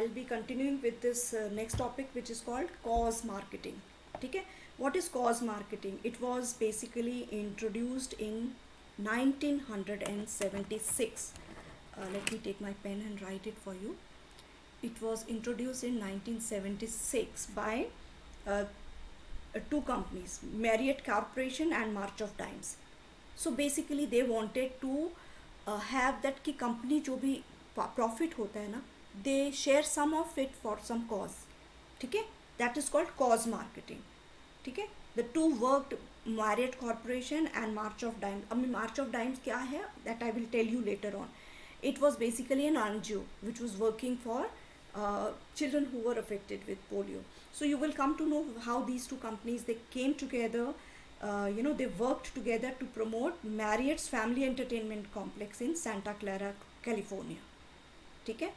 I'll be continuing with this next topic, which is called cause marketing. ठीक है. What is cause marketing? It was basically introduced in 1976. Let me take my pen and write it for you. It was introduced in 1976 by uh, two companies, Marriott Corporation and March of Dimes. So basically they wanted to have that कि company जो भी profit होता है ना, they share some of it for some cause. ठीक है. That is called cause marketing. ठीक है. The two worked, Marriott Corporation and March of Dimes. अब March of Dimes क्या है, that I will tell you later on. It was basically an NGO which was working for children who were affected with polio. So you will come to know how these two companies, they came together. They worked together to promote Marriott's Family Entertainment Complex in Santa Clara, California. ठीक है.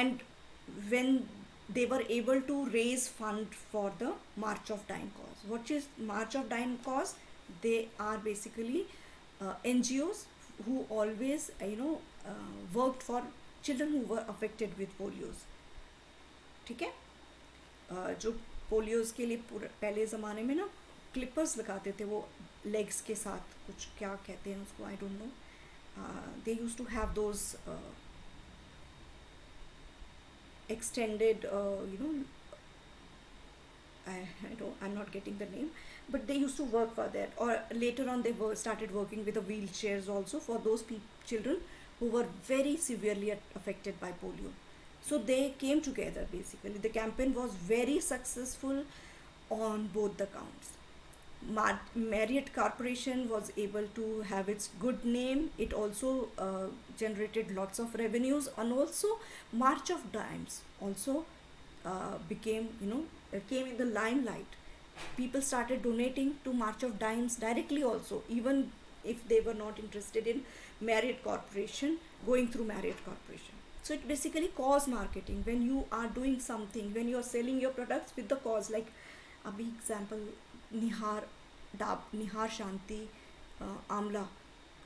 And when they were able to raise fund for the March of Dime cause. What is March of Dime cause? They are basically NGOs who always worked for children who were affected with पोलियोज. ठीक है. जो पोलियोज के लिए पहले ज़माने में ना Clippers लगाते थे वो लेग्स के साथ, कुछ क्या कहते हैं उसको, I don't know. They use to have those extended I'm not getting the name, but they used to work for that. Or later on they started working with the wheelchairs also for those children who were very severely affected by polio. So they came together. Basically the campaign was very successful on both the counts. Marriott Corporation was able to have its good name. It also generated lots of revenues, and also March of Dimes also came in the limelight. People started donating to March of Dimes directly also, even if they were not interested in Marriott Corporation, going through Marriott Corporation. So it basically cause marketing. When you are doing something, when you are selling your products with the cause, like अभी example निहार शांति आमला,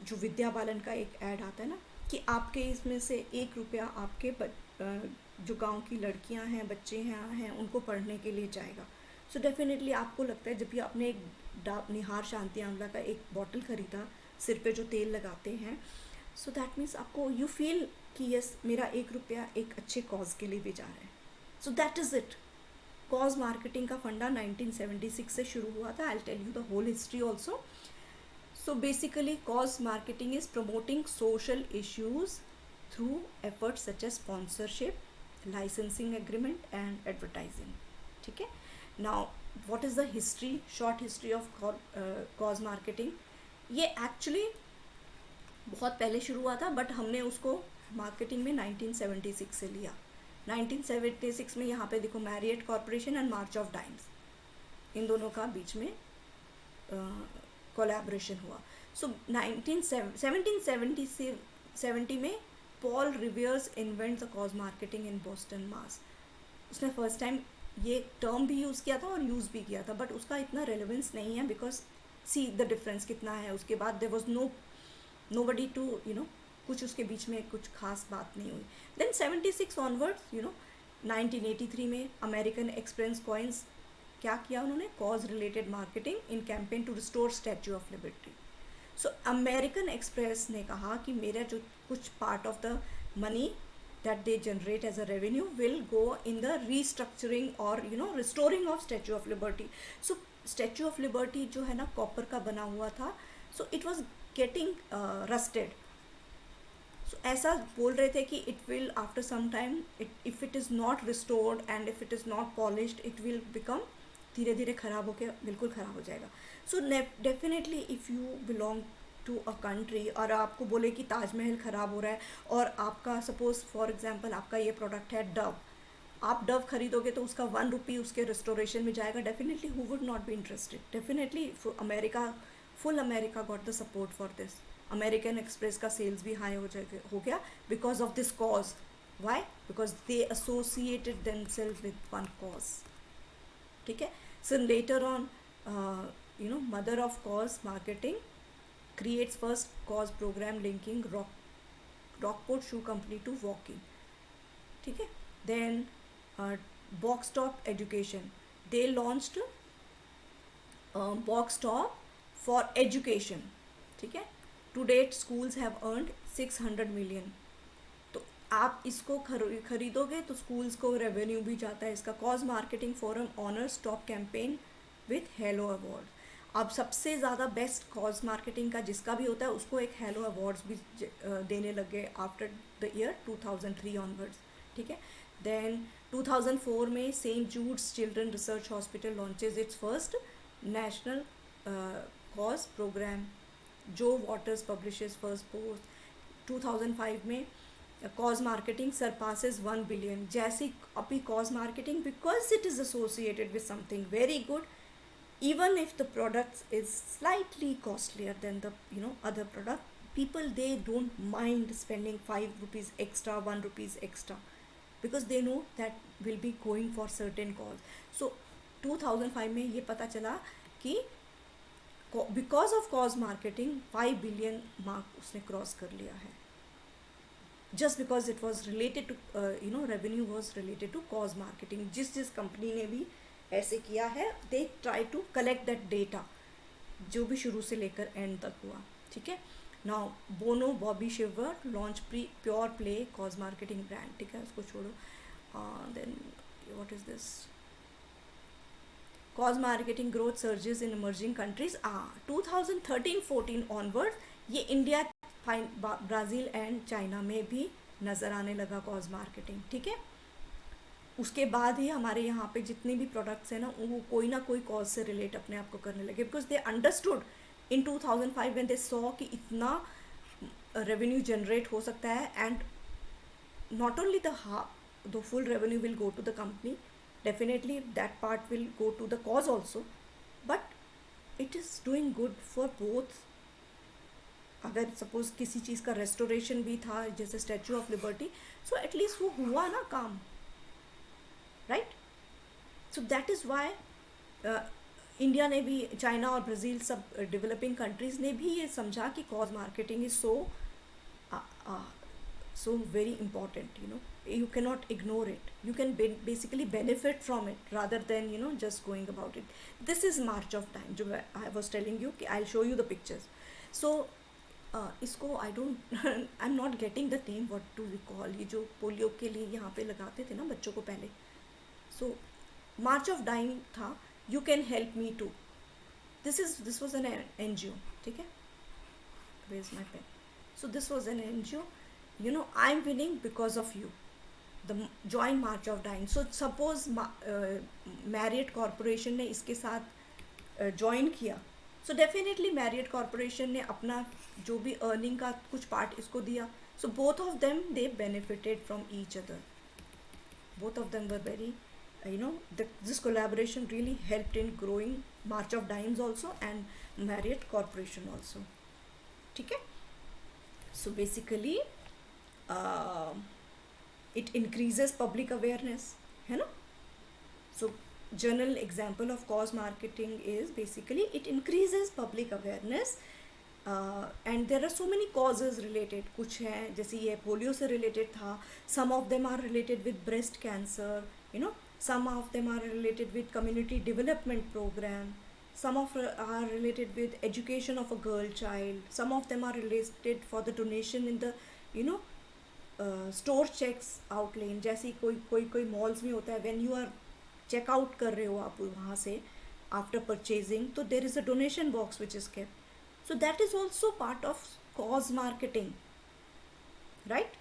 जो विद्या बालन का एक add आता है ना, कि आपके इसमें से 1 रुपया आपके जो गांव की लड़कियां हैं, बच्चे हैं उनको पढ़ने के लिए जाएगा. सो डेफिनेटली आपको लगता है, जब भी आपने एक निहार शांति आमला का एक बॉटल ख़रीदा, सिर पे जो तेल लगाते हैं, सो दैट मीन्स आपको यू फील कि यस, मेरा 1 रुपया एक अच्छे कॉज के लिए भी जा रहा है. So that is it. Cause marketing का फंडा 1976 से शुरू हुआ था. I will tell you the whole history also. So basically cause marketing is promoting social issues through efforts such as sponsorship, licensing agreement and advertising. ठीक है. Now what is the history, short history of cause marketing. ये actually बहुत पहले शुरू हुआ था, but हमने उसको मार्केटिंग में 1976 से लिया. 1976 में यहाँ पे देखो Marriott corporation and March of Dimes, इन दोनों का बीच में कोलैबोरेशन हुआ. सो 1770 में Paul Revere's invent the cause marketing in Boston, Mass. उसने फर्स्ट टाइम ये टर्म भी यूज़ किया था और यूज़ भी किया था, बट उसका इतना रेलेवेंस नहीं है, बिकॉज सी द डिफरेंस कितना है. उसके बाद देयर वाज नोबडी टू कुछ उसके बीच में कुछ खास बात नहीं हुई. देन 76 ऑनवर्ड्स 1983 में अमेरिकन एक्सप्रेस कॉइन्स क्या किया उन्होंने, cause related marketing in campaign to restore Statue of liberty. So American Express ने कहा कि मेरा जो कुछ part of the money that they generate as a revenue will go in the restructuring और restoring of Statue of liberty. So Statue of Liberty जो है ना, कॉपर का बना हुआ था. So it was getting rusted. So ऐसा बोल रहे थे कि it will after some time, if it is not restored and if it is not polished, it will become, धीरे धीरे ख़राब होकर बिल्कुल ख़राब हो जाएगा. So definitely if you belong to a country और आपको बोले कि ताजमहल ख़राब हो रहा है, और आपका सपोज फॉर एग्जांपल आपका ये प्रोडक्ट है डव, आप डव खरीदोगे तो उसका 1 रुपी उसके रिस्टोरेशन में जाएगा. Definitely who would not be interested. Definitely full America got the support for this. American Express का सेल्स भी हाई हो गया because of this cause. Why? Because they associated themselves with one cause. ठीक है. So later on mother of cause marketing creates first cause program linking Rockport Shoe Company to walking. ठीक है. Then Box Top Education, they launched Box Top for education. ठीक है, to date schools have earned 600 million. तो आप इसको खरीदोगे तो schools को रेवेन्यू भी जाता है इसका. Cause marketing forum honours top campaign with hello award. अब सबसे ज़्यादा बेस्ट कॉज मार्केटिंग का जिसका भी होता है उसको एक हेलो अवार्ड्स भी देने लग गए आफ्टर द ईयर 2003 ऑनवर्ड्स. ठीक है. देन 2004 में saint Jude's children research hospital launches its first national cause programme. Joe Waters publishes first post. 2005 में कॉज मार्केटिंग सरपासेस 1 billion. जैसी अभी cause marketing because it is associated with something very good, even if the product is slightly costlier than the other product, people they don't mind spending 5 rupees extra, 1 rupees extra, because they know that will be going for certain cause. So 2005 में ये पता चला कि because of cause marketing 5 billion mark उसने cross कर लिया है, just because it was related to revenue was related to cause marketing. जिस कंपनी ने भी ऐसे किया है they try to collect that data जो भी शुरू से लेकर एंड तक हुआ. ठीक है. Now Bono Bobby Shriver launch pure play cause marketing brand. ठीक है, उसको छोड़ो. Then what is this cause marketing growth surges in emerging countries. 2013-14 onward ये इंडिया, ब्राज़ील एंड चाइना में भी नज़र आने लगा कॉज मार्केटिंग. ठीक है. उसके बाद ही हमारे यहाँ पे जितने भी प्रोडक्ट्स हैं ना वो कोई ना कोई कॉज से रिलेट अपने आप को करने लगे, because they understood in 2005 when they saw कि इतना रेवेन्यू जनरेट हो सकता है. And not only the full revenue will go to the company, definitely that part will go to the cause also, but it is doing good for both. अगर suppose किसी चीज़ का restoration भी था जैसे statue of liberty, so at least वो हुआ ना काम, right. So that is why India ने भी, चाइना और ब्राज़ील सब डेवलपिंग कंट्रीज़ ने भी ये समझा कि cause marketing is so very important. You cannot ignore it. You can basically benefit from it rather than just going about it. This is march of time जो I was telling you कि I'll show you the pictures. So इसको I don't I'm not getting the name what to recall. ये जो polio के लिए यहाँ पे लगाते थे ना बच्चों को पहले. So march of time था. You can help me too. This was an NGO. ठीक है. Where's my pen? So this was an NGO. I'm winning because of you. The joint march of dying. So suppose Marriott Corporation ने इसके साथ join किया, so definitely Marriott Corporation ने अपना जो भी earning का कुछ part इसको दिया. So both of them they benefited from each other. Both of them were very this collaboration really helped in growing March of Dimes also and Marriott Corporation also. ठीक है. So basically it increases public awareness, है ना. So general example of cause marketing is basically it increases public awareness and there are so many causes related. कुछ हैं जैसे ये polio से related था, some of them are related with breast cancer, some of them are related with community development program, some of are related with education of a girl child, some of them are related for the donation in the store checks out lane. जैसे कोई malls में होता है, when you are checkout कर रहे हो आप वहाँ से आफ्टर परचेजिंग, तो there is a donation box which is kept. So that is also part of cause marketing, right.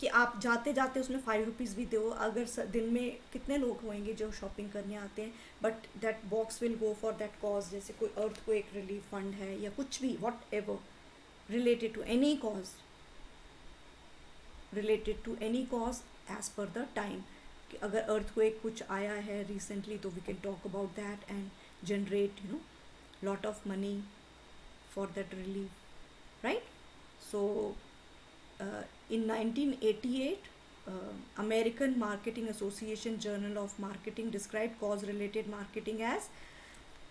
कि आप जाते जाते उसमें 5 रुपीज़ भी दो. अगर दिन में कितने लोग होंगे जो शॉपिंग करने आते हैं, but that box will go for that cause. जैसे कोई अर्थ को एक रिलीफ फंड है या कुछ भी, whatever related to any cause, related to any cause as per the time. कि अगर earthquake कुछ आया है recently तो we can talk about that and generate lot of money for that relief, right. So in 1988 American Marketing Association Journal of Marketing described cause related marketing as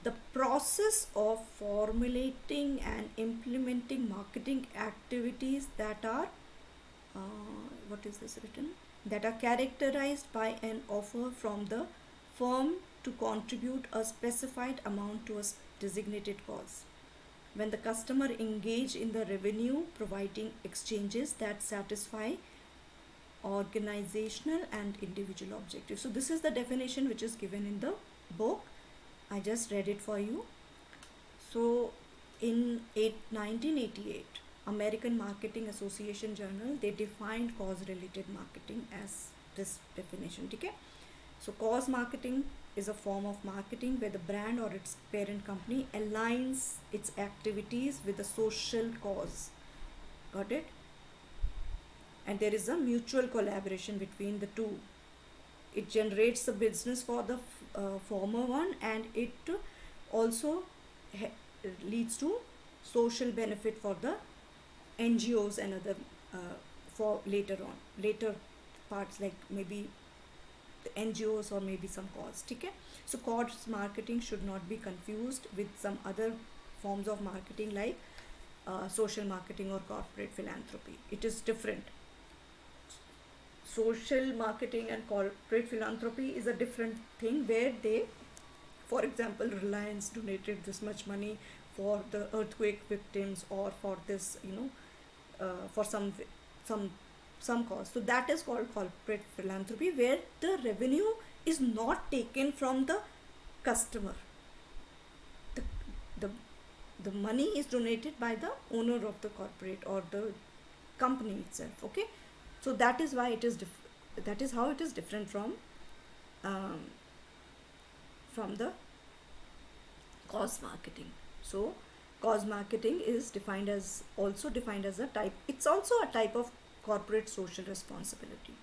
the process of formulating and implementing marketing activities that are what is this written? that are characterized by an offer from the firm to contribute a specified amount to a designated cause. When the customer engage in the revenue providing exchanges that satisfy organizational and individual objectives. So this is the definition which is given in the book. I just read it for you. So in 1988, American Marketing Association Journal, they defined cause related marketing as this definition. Okay? So cause marketing is a form of marketing where the brand or its parent company aligns its activities with a social cause. Got it? And there is a mutual collaboration between the two. It generates the business for the former one, and it also leads to social benefit for the NGOs and other for later parts, like maybe the NGOs or maybe some cause. Okay? So cause marketing should not be confused with some other forms of marketing like social marketing or corporate philanthropy. It is different. Social marketing and corporate philanthropy is a different thing, where they, for example, Reliance donated this much money for the earthquake victims, or for this, for some some cause. So that is called corporate philanthropy, where the revenue is not taken from the customer. The the the money is donated by the owner of the corporate or the company itself. Okay, so that is why it is that is how it is different um, from the cause marketing. So cause marketing is defined as, also defined as a type, it's also a type of corporate social responsibility.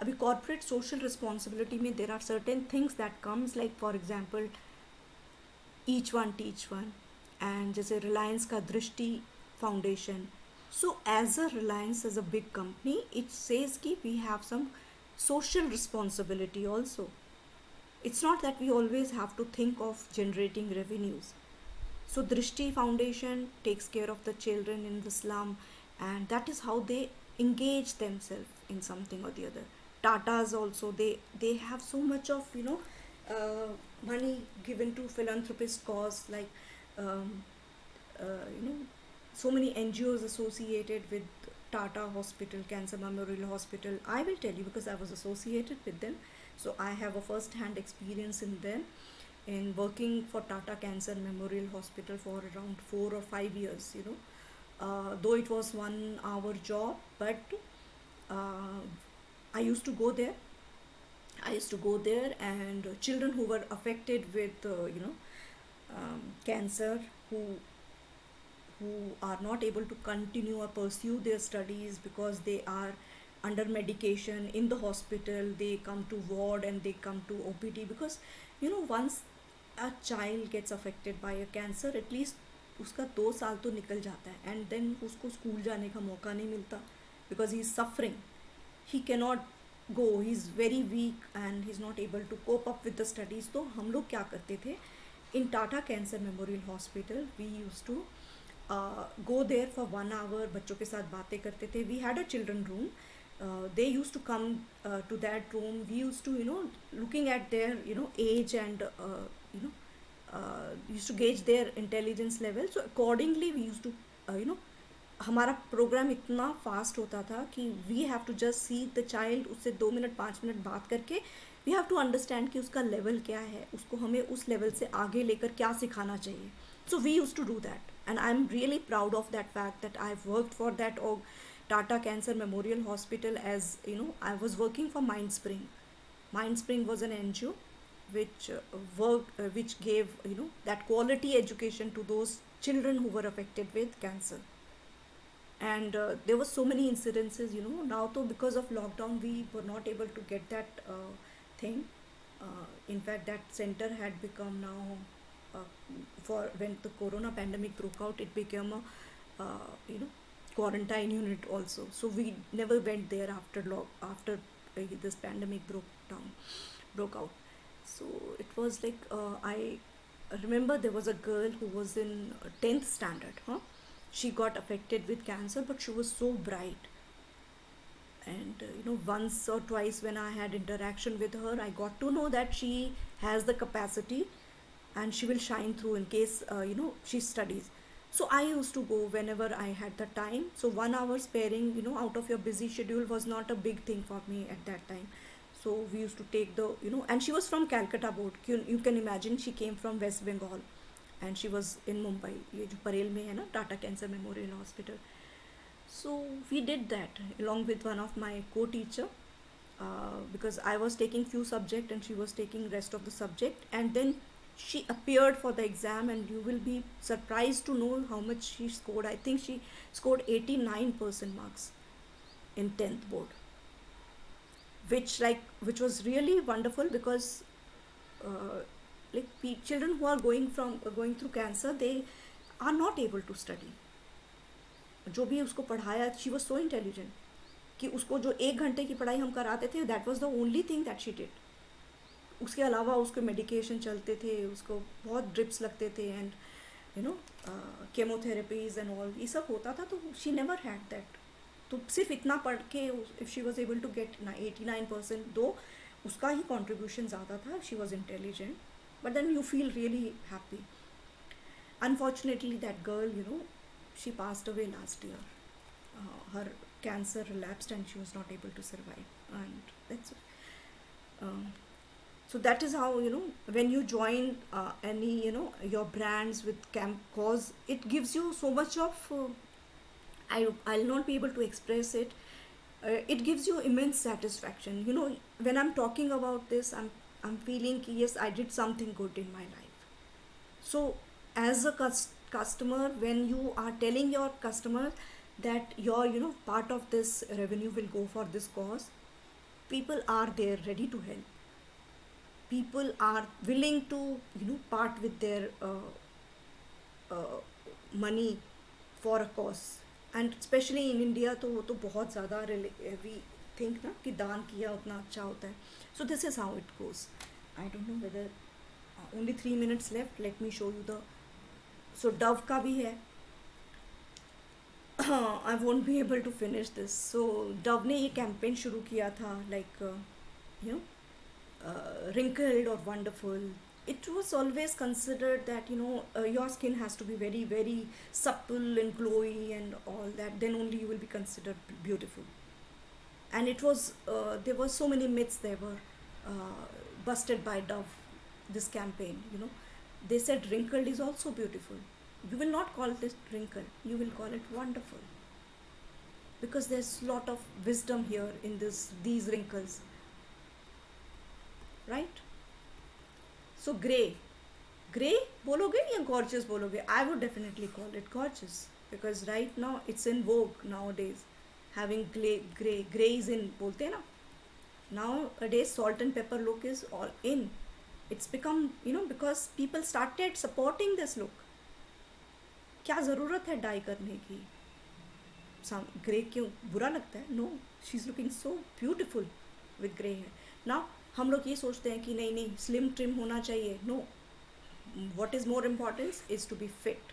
अभी corporate social responsibility में there are certain things that comes, like for example each one teach one, and जैसे Reliance का दृष्टि foundation. So as a Reliance, as a big company, it says कि we have some social responsibility also. It's not that we always have to think of generating revenues. So Drishti Foundation takes care of the children in the slum, and that is how they engage themselves in something or the other. Tatas also, they have so much of money given to philanthropist cause, like um, so many NGOs associated with Tata Hospital, Cancer Memorial Hospital. I will tell you because I was associated with them, so I have a first-hand experience in them, in working for Tata Cancer Memorial Hospital for around 4 or 5 years. Though it was 1 hour job, but uh, I used to go there. And children who were affected with cancer, who are not able to continue or pursue their studies because they are under medication in the hospital, they come to ward and they come to OPD, because once a child gets affected by a cancer, at least उसका 2 साल तो निकल जाता है, and then उसको school जाने का मौका नहीं मिलता, because he is suffering, he cannot go, he is very weak and he is not able to cope up with the studies. तो हम लोग क्या करते थे, in Tata Cancer Memorial Hospital we used to go there for 1 hour, बच्चों के साथ बातें करते थे. We had a children room. They used to come to that room. We used to looking at their age, and used to gauge their intelligence level. So accordingly we used to हमारा programme इतना fast होता था कि we have to just see the child, उससे 2 minute 5 minute बात करके we have to understand कि उसका लेवल क्या है, उसको हमें उस लेवल से आगे लेकर क्या सिखाना चाहिए. So we used to do that, and I'm really proud of that fact that I've worked for that Tata Cancer Memorial Hospital. As I was working for Mindspring. Mindspring was an NGO which gave that quality education to those children who were affected with cancer. And there were so many incidences. Now though, because of lockdown, we were not able to get that thing. In fact, that center had become now, for when the corona pandemic broke out, it became a quarantine unit also. So we never went there after this pandemic broke out. So it was like, I remember there was a girl who was in 10th standard. She got affected with cancer, but she was so bright. And once or twice when I had interaction with her, I got to know that she has the capacity and she will shine through in case she studies. So I used to go whenever I had the time. So 1 hour sparing out of your busy schedule was not a big thing for me at that time. So we used to take the and she was from Calcutta board. You can imagine, she came from West Bengal and she was in Mumbai, ये जो परेल में है ना Tata cancer memorial hospital. So we did that along with one of my co-teacher, because I was taking few subject and she was taking rest of the subject, and then she appeared for the exam, and you will be surprised to know how much she scored. I think she scored 89% marks in 10th board, which was really wonderful because uh, children who are going through cancer, they are not able to study. जो भी उसको पढ़ाया, she was so intelligent कि उसको जो 1 घंटे की पढ़ाई हम कराते थे, that was the only thing that she did. उसके अलावा उसके मेडिकेशन चलते थे, उसको बहुत ड्रिप्स लगते थे, एंड केमोथेरेपीज एंड ऑल ये सब होता था. तो शी नेवर हैड दैट. तो सिर्फ इतना पढ़ के if she was able to get 89%, दो उसका ही कॉन्ट्रीब्यूशन ज़्यादा था, she was intelligent, but then you feel really happy. Unfortunately, that girl, she passed away last year. Her cancer relapsed and she was not able to survive. And that's um, so that is how when you join any your brands with camp cause, it gives you so much of I'll not be able to express it. It gives you immense satisfaction. When I'm talking about this, I'm feeling yes, I did something good in my life. So as a customer, when you are telling your customer that your part of this revenue will go for this cause, people are there ready to help. People are willing to part with their money for a cause. And especially in India, तो वो तो बहुत ज़्यादा we think ना कि दान किया उतना अच्छा होता है. So this is how it goes. I don't know whether only 3 minutes left. Let me show you the. So Dove का भी है. I won't be able to finish this. So Dove ने ये campaign शुरू किया था, like you know wrinkled or wonderful. It was always considered that your skin has to be very very supple and glowy and all that. Then only you will be considered beautiful. And it was there were so many myths they were busted by Dove. This campaign, they said wrinkled is also beautiful. You will not call this wrinkled. You will call it wonderful. Because there's a lot of wisdom here in these wrinkles. Right? So grey बोलोगे या gorgeous बोलोगे? I would definitely call it gorgeous, because right now it's in vogue nowadays. Having grey is in, बोलते हैं ना. Nowadays salt and pepper look is all in. It's become because people started supporting this look. क्या ज़रूरत है die करने की? Grey क्यों बुरा लगता है? No, she is looking so beautiful with grey hair. Now हम लोग ये सोचते हैं कि नहीं स्लिम ट्रिम होना चाहिए. No, what is more importance is to be fit.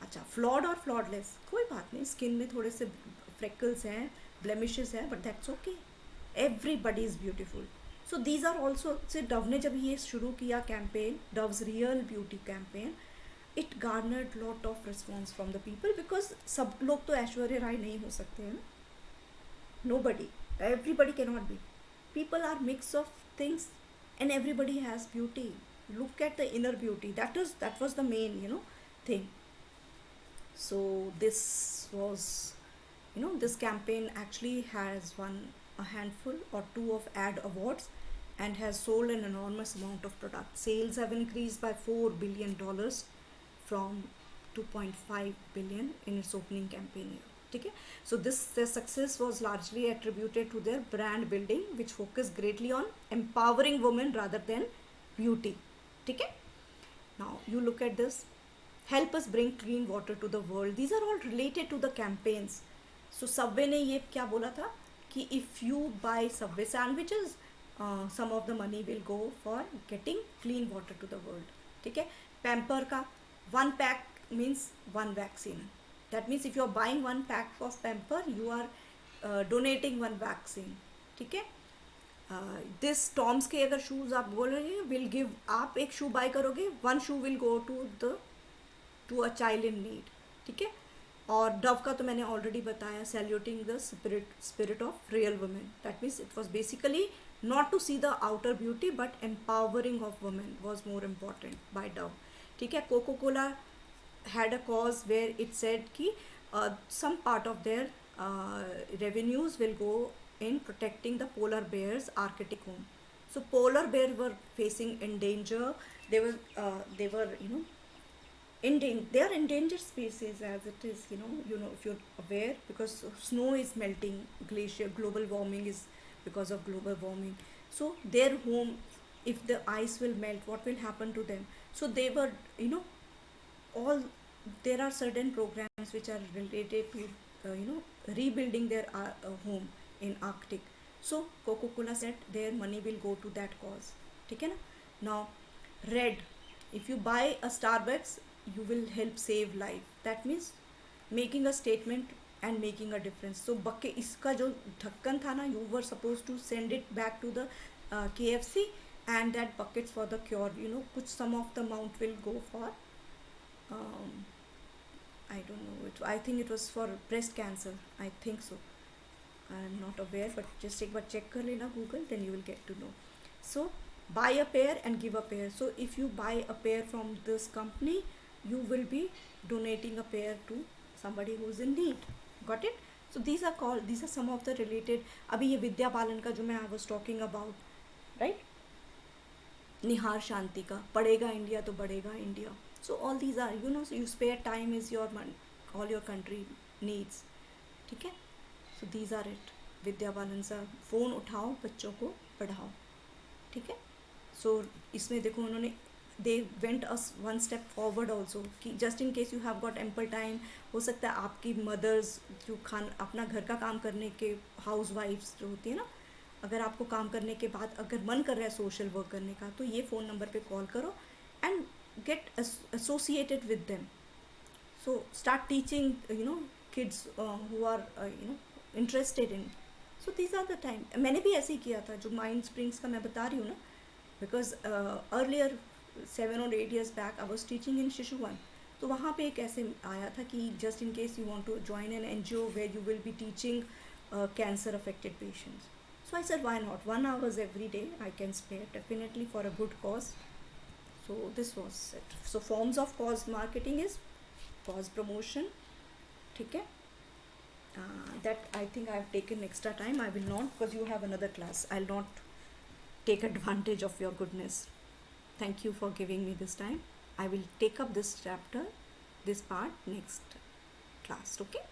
अच्छा, फ्लॉड और फ्लॉडलेस कोई बात नहीं. स्किन में थोड़े से फ्रेकल्स हैं, ब्लेमिशेस हैं, but that's okay. Everybody is beautiful. So these are also. से डव ने जब ये शुरू किया campaign, Dove's real beauty campaign, it garnered lot of response from the people. Because सब लोग तो ऐश्वर्या राय नहीं हो सकते हैं ना. Nobody, everybody can not be. People are mix of things, and everybody has beauty. Look at the inner beauty. That was the main thing. So this was this campaign actually has won a handful or two of ad awards and has sold an enormous amount of product. Sales have increased by $4 billion from 2.5 billion in its opening campaign year. ठीक है. So their success was largely attributed to their brand building, which focused greatly on empowering women rather than beauty. ठीक है. Now you look at this. Help us bring clean water to the world. These are all related to the campaigns. So Subway ने ये क्या बोला था कि if you buy Subway sandwiches, some of the money will go for getting clean water to the world. ठीक है. Pamper का 1 pack means 1 vaccine. That means if you are buying 1 pack of Pamper, you are donating one vaccine, ठीक है। This Tom's के अगर shoes आप बोल रहे हैं, विल गिव, आप एक शू बाय करोगे, one shoe will go to a child in need, ठीक है। और डव का तो मैंने ऑलरेडी बताया, saluting the spirit of real women, that means it was basically not to see the outer beauty but empowering of women was more important by Dove, ठीक है। Coca Cola had a cause where it said कि some part of their revenues will go in protecting the polar bears Arctic home. So polar bears were facing in danger. They were they are endangered species as it is, if you're aware, because snow is melting, glacier, global warming is because of global warming. So their home, if the ice will melt, what will happen to them? So they were, all, there are certain programs which are related to rebuilding their home in Arctic. So Coca Cola said their money will go to that cause, ठीक है ना। Now red, if you buy a Starbucks, you will help save life, that means making a statement and making a difference. So bucket, इसका जो ढक्कन था ना, you were supposed to send it back to the KFC, and that buckets for the cure, कुछ some of the amount will go for I don't know, I think it was for breast cancer, I think so. I'm not aware, but just एक बार check कर लेना Google, then you will get to know. So buy a pair and give a pair. So if you buy a pair from this company, you will be donating a pair to somebody who's in need. Got it? So these are some of the related. अभी ये विद्या बालन का जो मैं I was talking about, right? निहार शांति का, पढ़ेगा India तो बढ़ेगा India. So all these are, so you spare time is your all your country needs, ठीक है. So these are it. Vidya Balan सा, फ़ोन उठाओ, बच्चों को पढ़ाओ, ठीक है. So इसमें देखो उन्होंने, they went us one step forward also, कि just in case you have got ample time, हो सकता है आपकी mothers जो अपना घर का काम करने के हाउस वाइफ्स जो होती है ना, अगर आपको काम करने के बाद अगर मन कर रहा है सोशल वर्क करने का, तो ये फ़ोन नंबर पे कॉल करो and get associated with them. So start teaching kids who are interested in. So these are the time. मैंने भी ऐसे ही किया था, जो माइंड स्प्रिंग्स का मैं बता रही हूँ ना, because earlier 7 or 8 years back I was teaching in शिशु वन. तो वहाँ पे एक ऐसे आया था कि just in case you want to join an NGO where you will be teaching cancer affected patients. So I said, why not? 1 hour every day I can spare, definitely for a good cause. So this was it. So forms of cause marketing is cause promotion, ठीक है. That I think I have taken extra time. I will not, because you have another class. I'll not take advantage of your goodness. Thank you for giving me this time. I will take up this chapter, this part next class, okay.